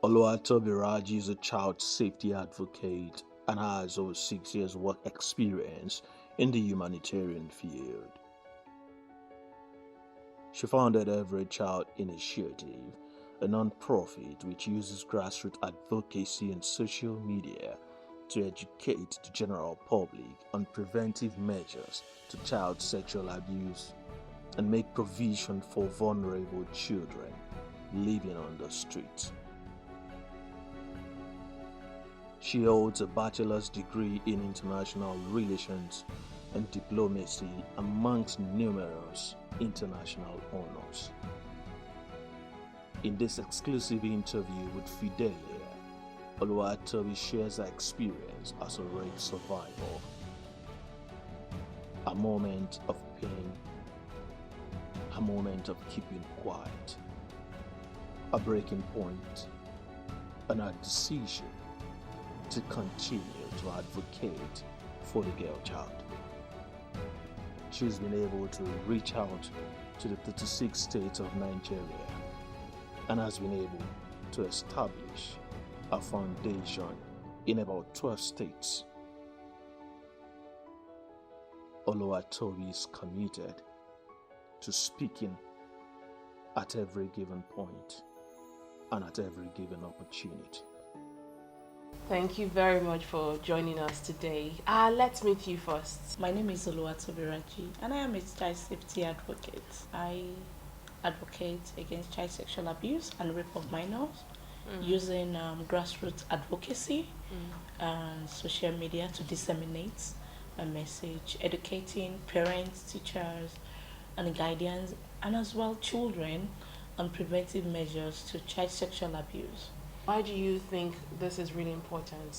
Oluwatobi Raji is a child safety advocate and has over 6 years' work experience in the humanitarian field. She founded Every Child Initiative, a non-profit which uses grassroots advocacy and social media to educate the general public on preventive measures to child sexual abuse and make provision for vulnerable children living on the streets. She holds a bachelor's degree in international relations and diplomacy amongst numerous international honors. In this exclusive interview with Fidelia, Oluwatobi shares her experience as a rape survivor, a moment of pain, a moment of keeping quiet, a breaking point, and a decision to continue to advocate for the girl child. She's been able to reach out to the 36 states of Nigeria and has been able to establish a foundation in about 12 states. Oluwatobi is committed to speaking at every given point and at every given opportunity. Thank you very much for joining us today. Let's meet you first. My name is Oluwatobi Raji and I am a child safety advocate. I advocate against child sexual abuse and rape of minors using grassroots advocacy and social media to disseminate a message, educating parents, teachers, and guardians, and as well children on preventive measures to child sexual abuse. Why do you think this is really important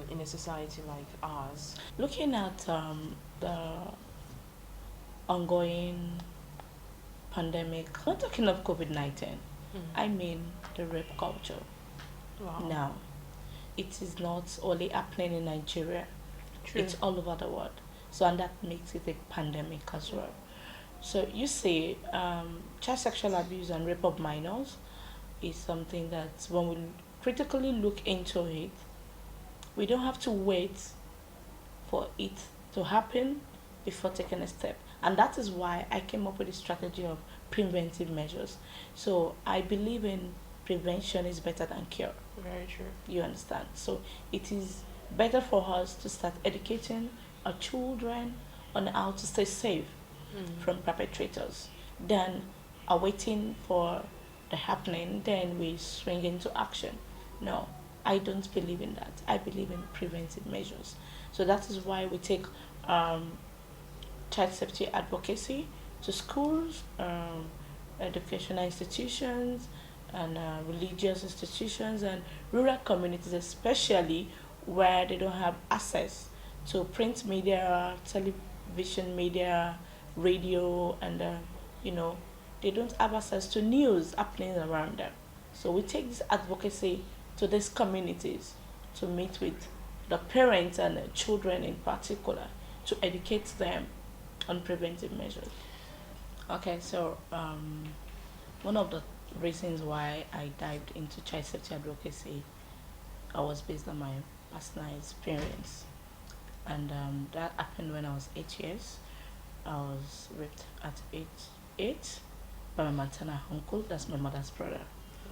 in a society like ours? Looking at the ongoing pandemic, not talking of COVID-19, I mean the rape culture. Wow. Now, it is not only happening in Nigeria, True. it's all over the world. So, and that makes it a pandemic as well. So, you see, child sexual abuse and rape of minors is something that when we critically look into it, we don't have to wait for it to happen before taking a step. And that is why I came up with a strategy of preventive measures. So I believe in prevention is better than cure. Very true. You understand? So it is better for us to start educating our children on how to stay safe from perpetrators than awaiting for the happening, then we swing into action. No, I don't believe in that. I believe in preventive measures. So that is why we take child safety advocacy to schools, educational institutions, and religious institutions, and rural communities, especially where they don't have access to print media, television media, radio, and they don't have access to news happening around them. So we take this advocacy to these communities to meet with the parents and the children in particular to educate them on preventive measures. Okay, so one of the reasons why I dived into child safety advocacy I was based on my personal experience, and that happened when I was 8 years. I was raped at age 8 by my maternal uncle, that's my mother's brother.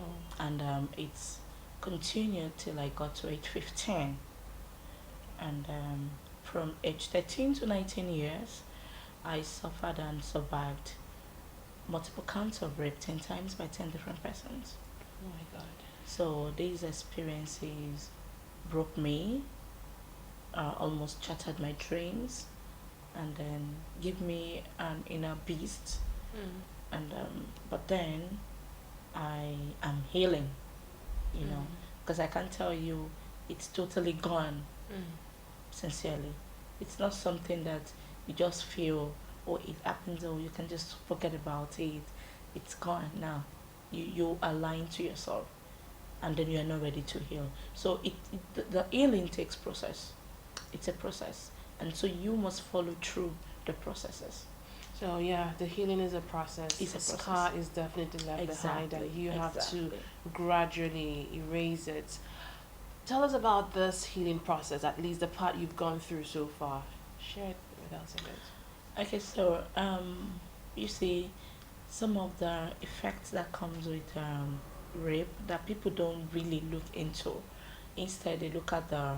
Oh. And it's continued till I got to age 15. And from age 13 to 19 years, I suffered and survived multiple counts of rape 10 times by 10 different persons. Oh my God. So these experiences broke me, almost shattered my dreams, and then give me an inner beast. And but then I am healing, because I can tell you it's totally gone. Sincerely, it's not something that you just feel, oh, it happens, or you can just forget about it. It's gone now. You are lying to yourself, and then you are not ready to heal. So the healing takes process. It's a process, and so you must follow through the processes. So yeah, the healing is a process. It's A a scar process. is definitely left behind, Exactly. and you have to Exactly. gradually erase it. Tell us about this healing process, at least the part you've gone through so far. Share it with us a bit. Okay, so you see, some of the effects that comes with rape that people don't really look into. Instead, they look at the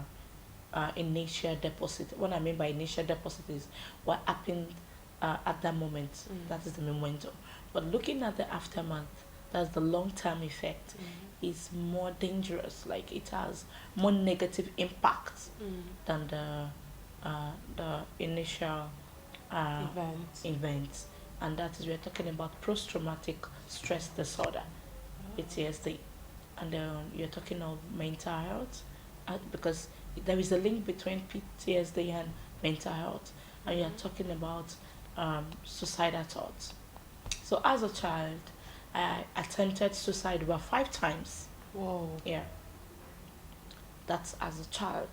initial deposit. What I mean by initial deposit is what happened at that moment. Mm. That is the memento. But looking at the aftermath, that's the long-term effect, Mm. is more dangerous. Like it has more negative impact Mm. than the initial uh, Events. events, and that is we're talking about post-traumatic stress disorder, PTSD, and you're talking of mental health, because there is a link between PTSD and mental health, and you're Mhm. talking about suicidal thoughts. So as a child, I attempted suicide about 5 times. Whoa. Yeah, that's as a child.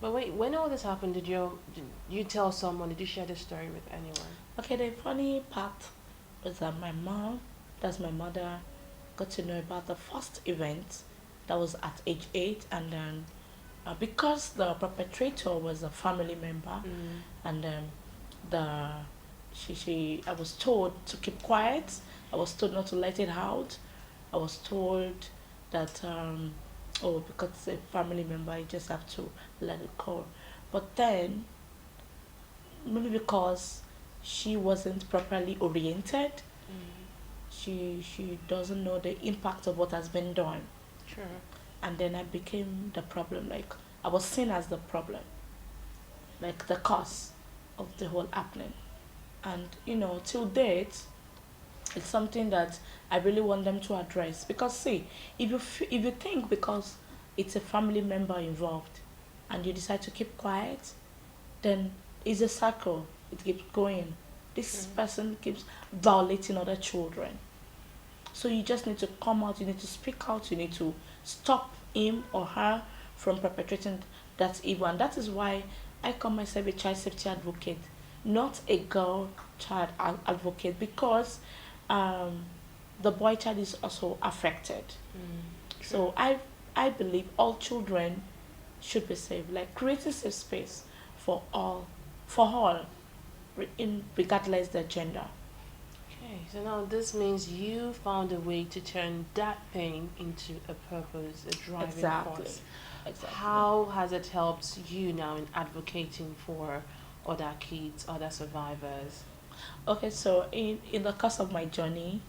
But wait, when all this happened, did you tell someone? Did you share this story with anyone? Okay, the funny part was that my mom, that's my mother, got to know about the first event that was at age 8, and then because the perpetrator was a family member, Mm. and the she I was told to keep quiet. I was told not to let it out. I was told that oh, because it's a family member, you just have to let it go. But then maybe because she wasn't properly oriented, Mm. she doesn't know the impact of what has been done, Sure. and then I became the problem. Like I was seen as the problem, like the cause of the whole happening. And till date, it's something that I really want them to address, because see, if you think because it's a family member involved and you decide to keep quiet, then it's a cycle. It keeps going. This Sure. person keeps violating other children. So you just need to come out, you need to speak out, you need to stop him or her from perpetrating that evil. And that is why I call myself a child safety advocate, not a girl child advocate, because um, the boy child is also affected. Mm. True. So I believe all children should be safe, like creating safe space for all, regardless their gender. Okay, so now this means you found a way to turn that pain into a purpose, a driving Exactly. force. Exactly. How has it helped you now in advocating for other kids, other survivors? Okay, so in the course of my journey,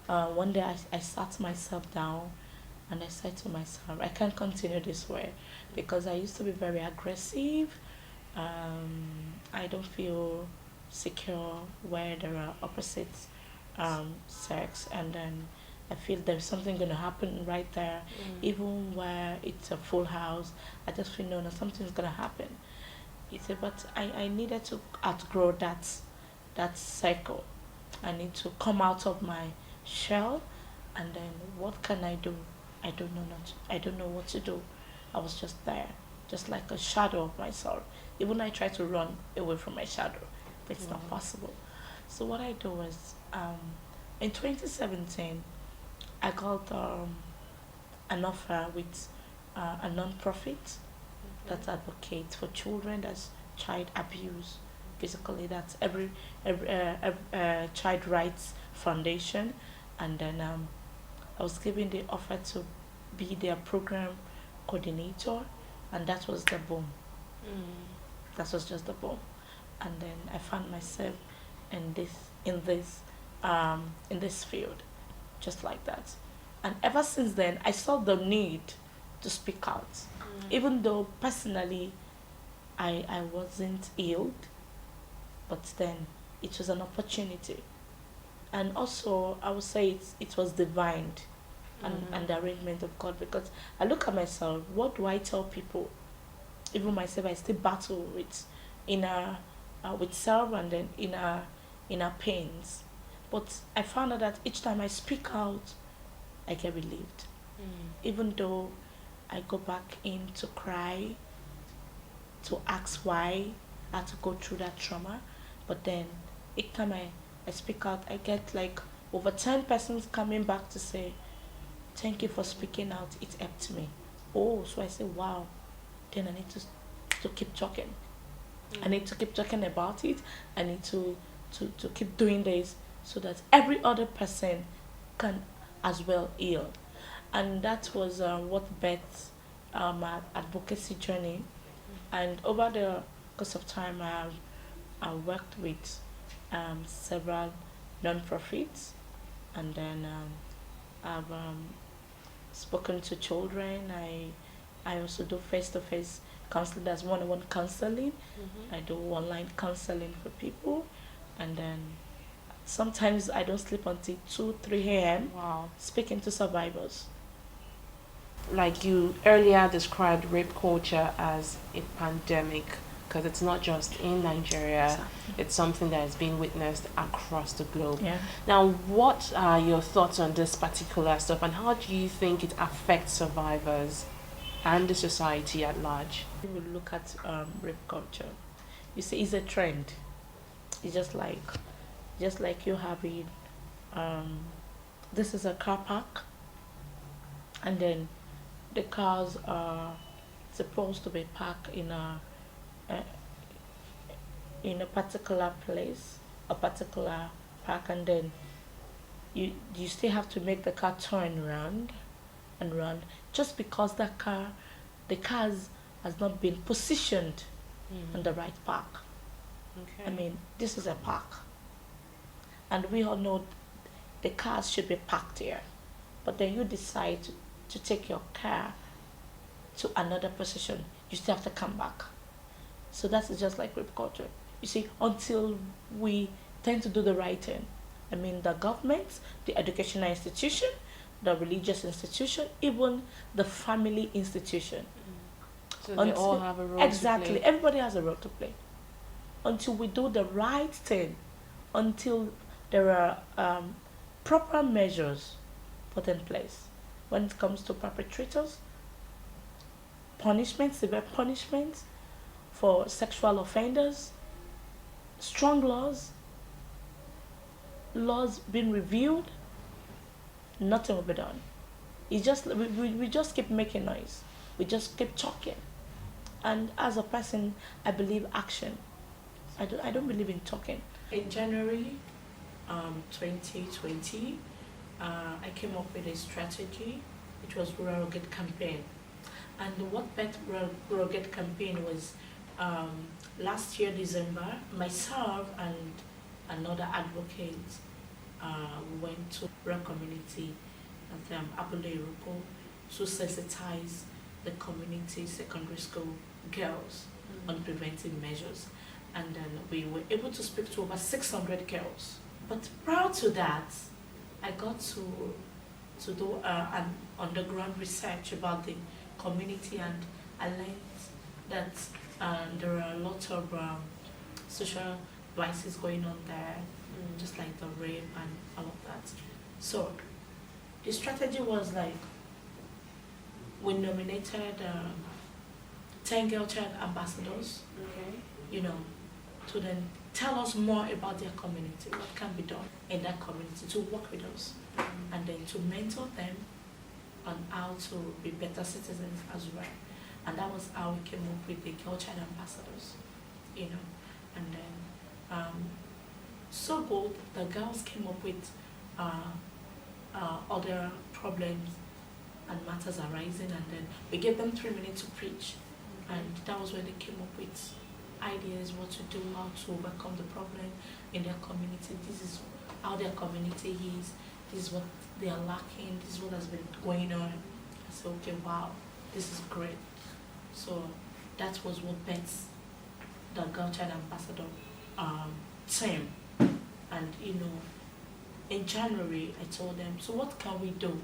one day I sat myself down and I said to myself, I can't continue this way, because I used to be very aggressive. I don't feel secure where there are opposites sex, and then I feel there's something going to happen right there, Mm. even where it's a full house. I just feel no, something's going to happen. He said, but I needed to outgrow that cycle. I need to come out of my shell, and then what can I do? I don't know not. I don't know what to do. I was just there, just like a shadow of myself. Even I try to run away from my shadow, but it's not Wow. possible. So what I do is, in 2017, I got an offer with a non-profit that Okay. advocates for children that's child abuse. Basically, that's every child rights foundation, and then I was given the offer to be their program coordinator, and that was the boom. Mm. That was just the boom, and then I found myself in this in this field, just like that. And ever since then, I saw the need to speak out, Mm. even though personally I wasn't healed, but then it was an opportunity. And also, I would say it was divine, and Mm. the arrangement of God, because I look at myself, what do I tell people? Even myself, I still battle with inner, with self, and then inner pains. But I found out that each time I speak out, I get relieved. Mm. Even though I go back in to cry, to ask why I had to go through that trauma, but then each time I speak out, I get like over 10 persons coming back to say, thank you for speaking out, it helped me. Oh, so I say, wow, then I need to keep talking. I need to keep talking about it. I need to keep doing this so that every other person can as well heal. And that was what Beth advocacy journey. And over the course of time, I worked with several non-profits, and then I've spoken to children. I also do face-to-face counseling. That's one-on-one counseling. I do online counseling for people, and then sometimes I don't sleep until 2, 3 a.m. Wow. speaking to survivors. Like you earlier described rape culture as a pandemic, because it's not just in Nigeria, Exactly. it's something that has been witnessed across the globe. Yeah. Now, what are your thoughts on this particular stuff, and how do you think it affects survivors and the society at large? We look at rape culture. You see, it's a trend. It's just like you having this is a car park, and then the cars are supposed to be parked in a particular place, a particular park, and then you still have to make the car turn round and round just because the cars has not been positioned in the right park. Okay. I mean, this is a park, and we all know the cars should be parked here, but then you decide to take your car to another position, you still have to come back. So that's just like rape culture. You see, until we tend to do the right thing, I mean, the government, the educational institution, the religious institution, even the family institution. So they all have a role Exactly, to play. everybody has a role to play. Until we do the right thing, until there are proper measures put in place when it comes to perpetrators, punishment, severe punishment for sexual offenders, strong laws being reviewed, nothing will be done. It's just we just keep making noise. We just keep talking. And as a person, I believe action. I don't believe in talking. In January 2020, I came up with a strategy. It was Rural Get Campaign. And what that Rural Get Campaign was, last year, December, myself and another advocate went to rural community at Abule Iroko to sensitize the community secondary school girls on preventive measures. And then we were able to speak to over 600 girls. But prior to that, I got to do an underground research about the community, and I learned that there are a lot of social vices going on there, just like the rape and all of that. So the strategy was like, we nominated 10 girl child ambassadors, Okay. you know, to then tell us more about their community, what can be done in that community to work with us, and then to mentor them on how to be better citizens as well. And that was how we came up with the girl child ambassadors, you know. And then so good, the girls came up with other problems and matters arising, and then we gave them 3 minutes to preach, and that was when they came up with ideas, what to do, how to overcome the problem in their community. This is how their community is, this is what they are lacking, this is what has been going on. I said, okay, wow, this is great. So that was what Beth, the Girl Child Ambassador team. And you know, in January I told them, so what can we do?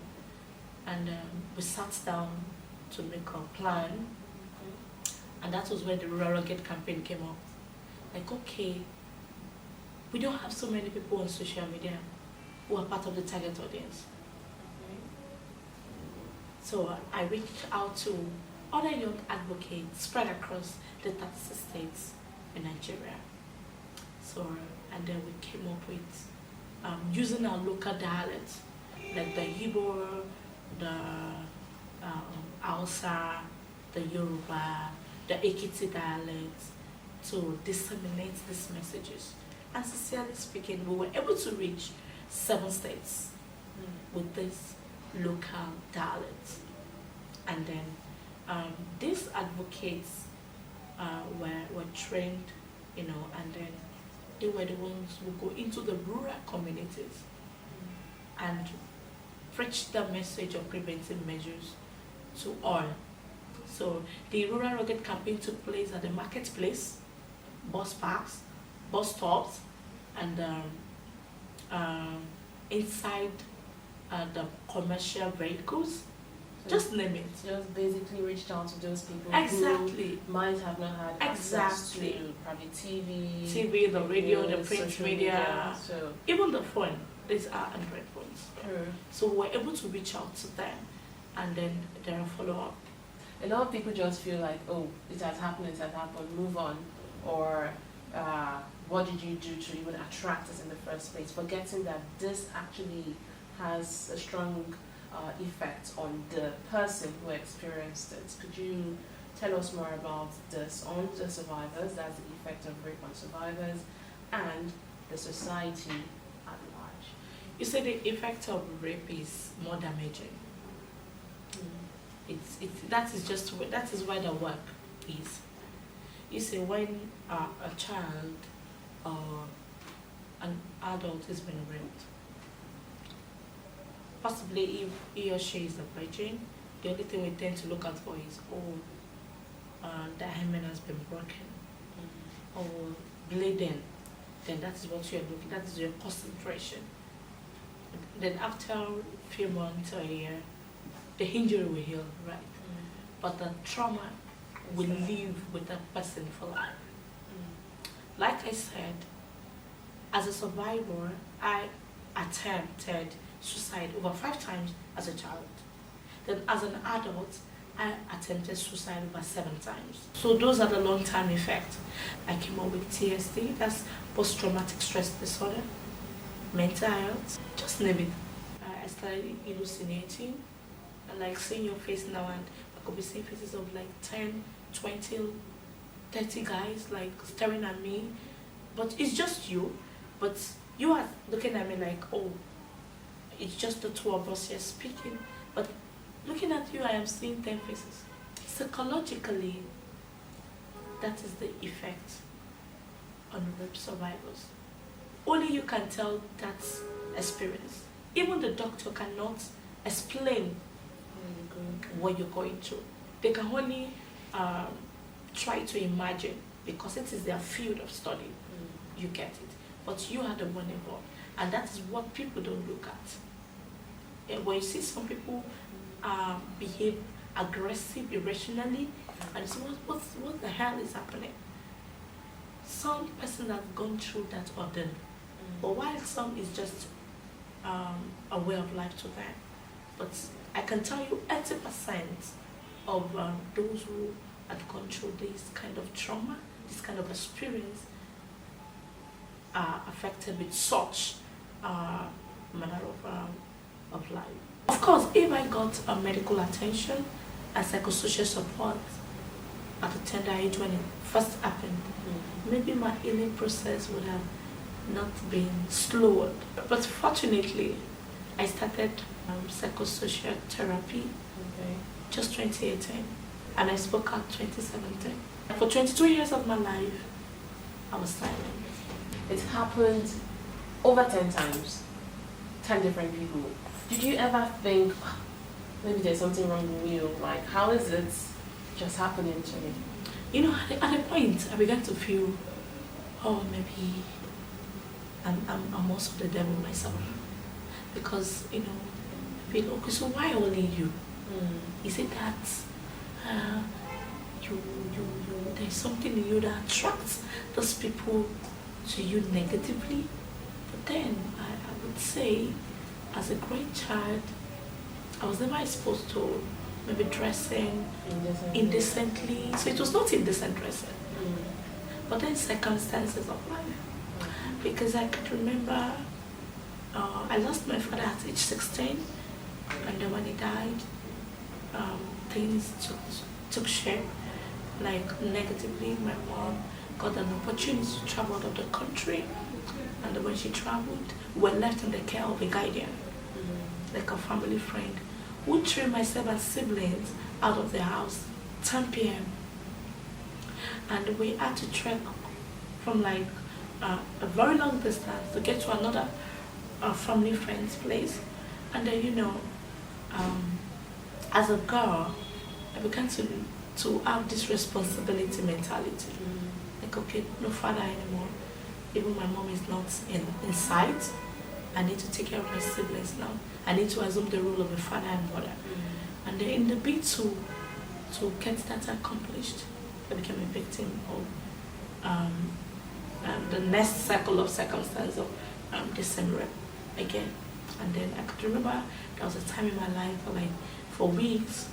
And we sat down to make a plan. And that was when the Rural Get campaign came up. Like, okay, we don't have so many people on social media who are part of the target audience. So I reached out to other young advocates spread across the 36 states in Nigeria. So and then we came up with using our local dialects, like the Igbo, the Hausa, the Yoruba, the Ekiti dialects, to disseminate these messages. And sincerely speaking, we were able to reach 7 states with this local dialects. And then these advocates were trained, and then they were the ones who go into the rural communities and preach the message of preventive measures to all. So the Rural Rugged campaign took place at the marketplace, bus parks, bus stops, and inside the commercial vehicles. So just name it. Just basically reached out to those people exactly who might have not had access to probably TV, the radio, the print media, so even the phone. These are Android phones. True. So we're able to reach out to them, and then there are follow-up. A lot of people just feel like, oh, it has happened, move on, or what did you do to even attract us in the first place, forgetting that this actually has a strong effect on the person who experienced it. Could you tell us more about this on the survivors, that's the effect of rape on survivors, and the society at large? You say the effect of rape is more damaging. That is why the work is. You see, when a child or an adult is being raped, possibly if he or she is a virgin, the only thing we tend to look out for is, the hymen has been broken, or bleeding. Then that is what you're looking. That is your concentration. Then after a few months or a year, the injury will heal, right? But the trauma will live with that person for life. Like I said, as a survivor, I attempted suicide over 5 times as a child. Then as an adult, I attempted suicide over 7 times. So those are the long-term effects. I came up with TSD, that's post-traumatic stress disorder, mental health, just name it. I started hallucinating, and like seeing your face now, and I could be seeing faces of like 10, 20, 30 guys like staring at me, but it's just you, but you are looking at me like, oh, it's just the 2 of us here speaking, but looking at you, I am seeing 10 faces. Psychologically, that is the effect on rape survivors. Only you can tell that experience. Even the doctor cannot explain what you're going through. They can only try to imagine, because it is their field of study. You get it. But you are the one involved. And that is what people don't look at. And when you see some people behave aggressive, irrationally, and you say, what the hell is happening? Some persons have gone through that ordeal. But while some is just a way of life to them. But I can tell you 80% of those who had gone through this kind of trauma, this kind of experience, are affected with such manner of life. Of course, if I got medical attention and psychosocial support at a tender age when it first happened, maybe my healing process would have not been slowed. But fortunately, I started psychosocial therapy just 2018, and I spoke out 2017. For 22 years of my life, I was silent. It happened over 10 times, 10 different people. Did you ever think, maybe there's something wrong with you? Like, how is it just happening to me? You know, at a point, I began to feel, oh, maybe I'm also the devil myself. Because, you know, I feel, okay, so why only you? Is it that there's something in you that attracts those people to you negatively? But then I would say, as a great child, I was never exposed to maybe dressing indecently. So it was not indecent dressing. But then circumstances of life. because I could remember I lost my father at age 16, and then when he died, things took shape, like negatively. My mom got an opportunity to travel out of the country, and when she traveled, we were left in the care of a guardian, like a family friend, who threw myself and siblings out of the house 10 p.m. And we had to trek from like a very long distance to get to another family friend's place. And then, you know, as a girl, I began to have this responsibility mentality. Like, okay, no father anymore. Even my mom is not in sight. I need to take care of my siblings now. I need to assume the role of a father and mother. And then in the bid to get that accomplished, I became a victim of the next cycle of circumstance of the same rape again. And then I could remember there was a time in my life for weeks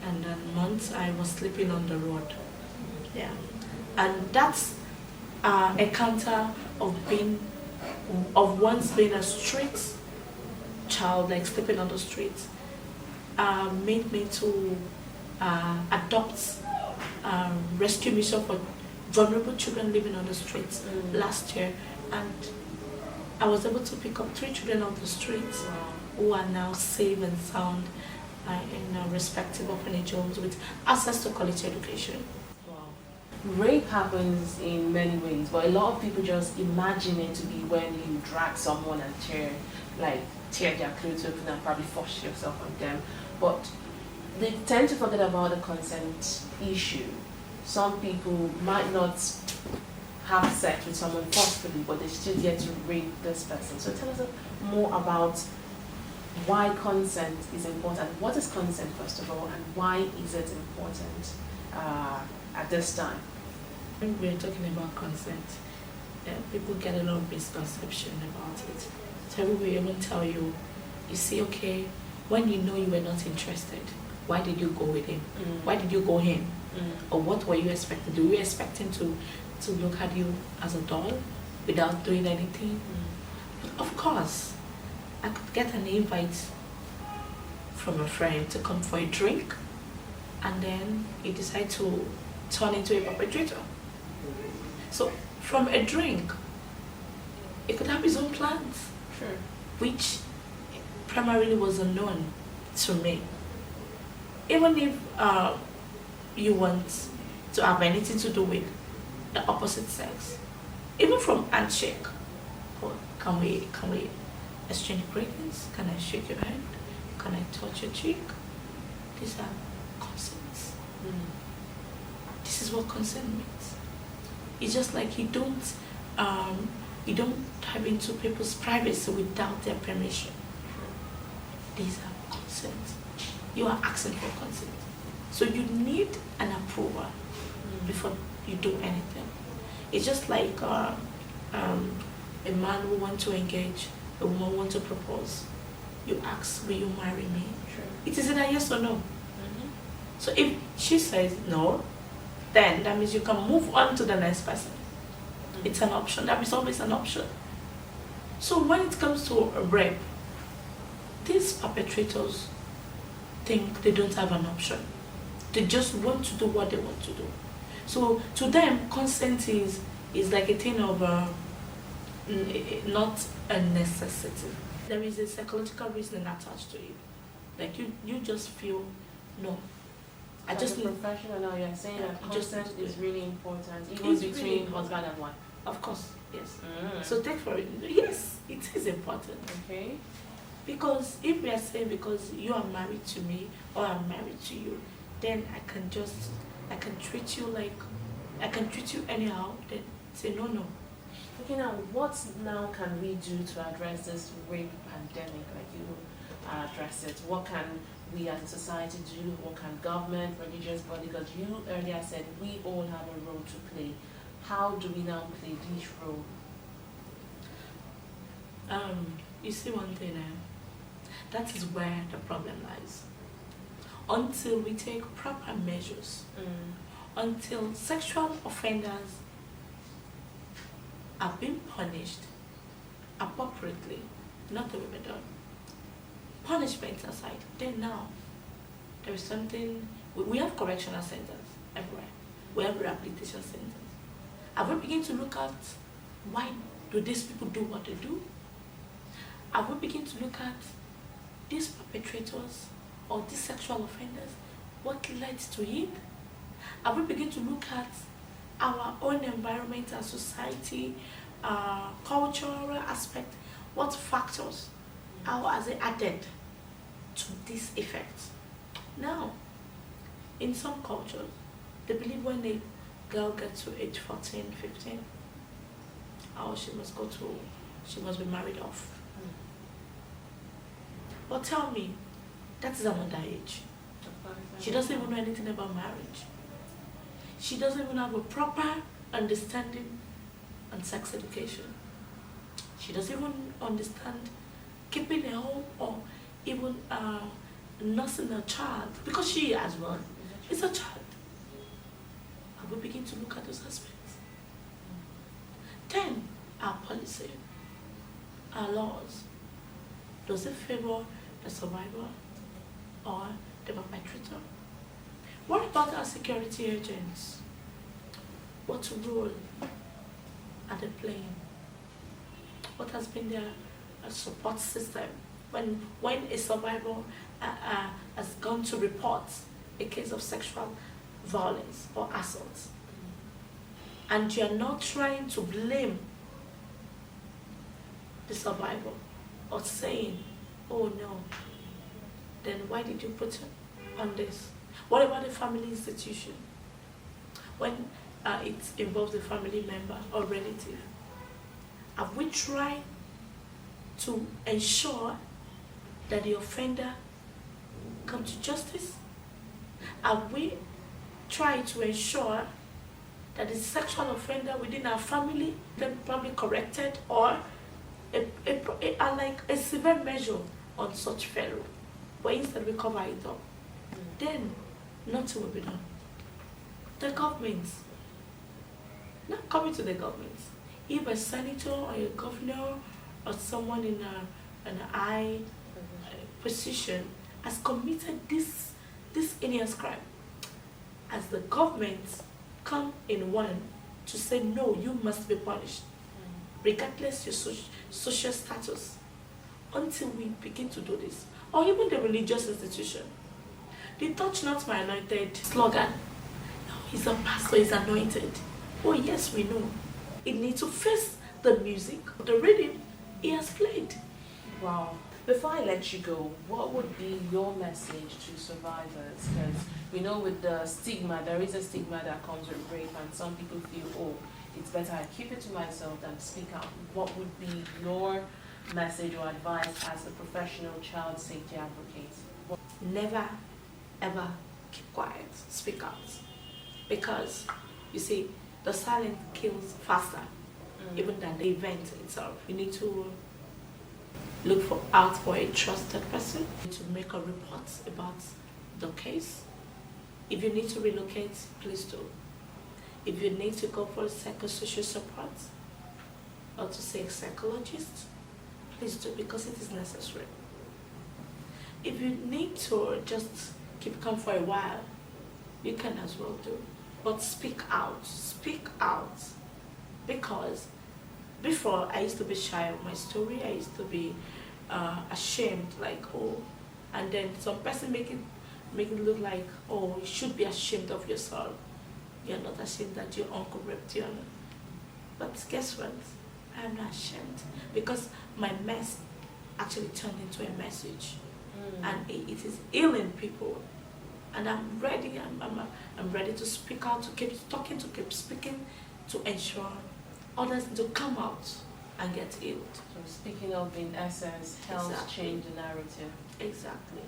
and then months I was sleeping on the road. Yeah. And that's a counter of once being a street child, like sleeping on the streets, made me to adopt rescue mission for vulnerable children living on the streets last year, and I was able to pick up 3 children off the streets who are now safe and sound in respective orphanage homes with access to quality education. Rape happens in many ways, but a lot of people just imagine it to be when you drag someone and tear their clothes open and probably force yourself on them. But they tend to forget about the consent issue. Some people might not have sex with someone forcefully, but they still get to rape this person. So tell us more about why consent is important. What is consent, first of all, and why is it important at this time? When we're talking about consent, people get a lot of misconception about it. So we will even tell you, you see, okay, when you know you were not interested, why did you go with him? Why did you go in? Or what were you expecting? Were you expecting to look at you as a doll without doing anything? But of course, I could get an invite from a friend to come for a drink, and then he decided to turn into a perpetrator. So from a drink, he could have his own plans, which primarily was unknown to me. Even if you want to have anything to do with the opposite sex, even from handshake, or can we exchange greetings? Can I shake your hand? Can I touch your cheek? These are consents. This is what consent means. It's just like you don't dive into people's privacy without their permission. These are consents. You are asking for consent. So you need an approval before you do anything. It's just like a man who wants to engage, a woman who wants to propose. You ask, will you marry me? It is either yes or no. So if she says no, then that means you can move on to the next person. It's an option. That is always an option. So when it comes to rape, these perpetrators think they don't have an option. They just want to do what they want to do. So to them, consent is like a thing of not a necessity. There is a psychological reason attached to it. Like you just feel, no. I just need professional now. You're saying that consent is really important, even between really husband and wife. Of course, yes. So take for it. Yes, it is important. Okay. Because if we are saying because you are married to me or I'm married to you, then I can treat you anyhow. Then say no. Okay, now what now can we do to address this rape pandemic? Like you address it. What can we as a society do? What can government, religious body? Because you earlier said we all have a role to play. How do we now play this role? You see one thing, that is where the problem lies. Until we take proper measures, until sexual offenders have been punished appropriately, not the women done. Punishment aside, then now there is something. We have correctional centers everywhere. We have rehabilitation centers. Have we begin to look at why do these people do what they do? Have we begin to look at these perpetrators or these sexual offenders, what led to it? Have we begin to look at our own environment and society, cultural aspect, what factors, how has it added to this effect? Now, in some cultures, they believe when a girl gets to age 14, 15, she must be married off. But tell me, that is an underage. She doesn't even know anything about marriage. She doesn't even have a proper understanding on sex education. She doesn't even understand keeping a home or even nursing a child, because she as well is a child. And we begin to look at those aspects. Then our policy, our laws, does it favor the survivor or the perpetrator? What about our security agents? What role are they playing? What has been their support system when a survivor has gone to report a case of sexual violence or assault, and you are not trying to blame the survivor or saying, oh no, then why did you put on this? What about the family institution? When it involves a family member or relative, have we tried to ensure that the offender comes to justice? Have we tried to ensure that the sexual offender within our family then probably corrected, or like a severe measure on such fellow, but instead we cover it up? Then nothing will be done. The government, not coming to the government, if a senator or a governor or someone in an high position has committed this heinous crime, as the government come in one to say, no, you must be punished, regardless your social status, until we begin to do this. Or even the religious institution. The touch not my anointed slogan, no, he's a pastor, he's anointed. Oh yes, we know. It needs to face the music, the reading he has played. Wow. Before I let you go, what would be your message to survivors? Because we know with the stigma, there is a stigma that comes with rape, and some people feel, oh, it's better I keep it to myself than speak out. What would be your message or advice as a professional child safety advocate? Never, ever keep quiet, speak out. Because, you see, the silence kills faster, even than the event itself. You need to look out for a trusted person to make a report about the case. If you need to relocate, please do. If you need to go for psychosocial support or to see a psychologist, please do, because it is necessary. If you need to just keep calm for a while, you can as well do. But speak out, because before I used to be shy of my story. I used to be ashamed, like, oh, and then some person make it look like, oh, you should be ashamed of yourself. You're not ashamed that your uncle raped you. But guess what? I'm not ashamed, because my mess actually turned into a message, and it is healing people. And I'm ready. I'm ready to speak out, to keep talking, to keep speaking, to ensure others to come out and get healed. So speaking of, in essence, helps Exactly. change the narrative. Exactly.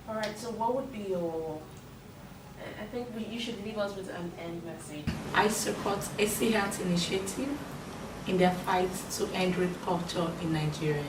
All right. So what would be your? I think you should leave us with an end message. I support AC Health Initiative in their fight to end rape culture in Nigeria.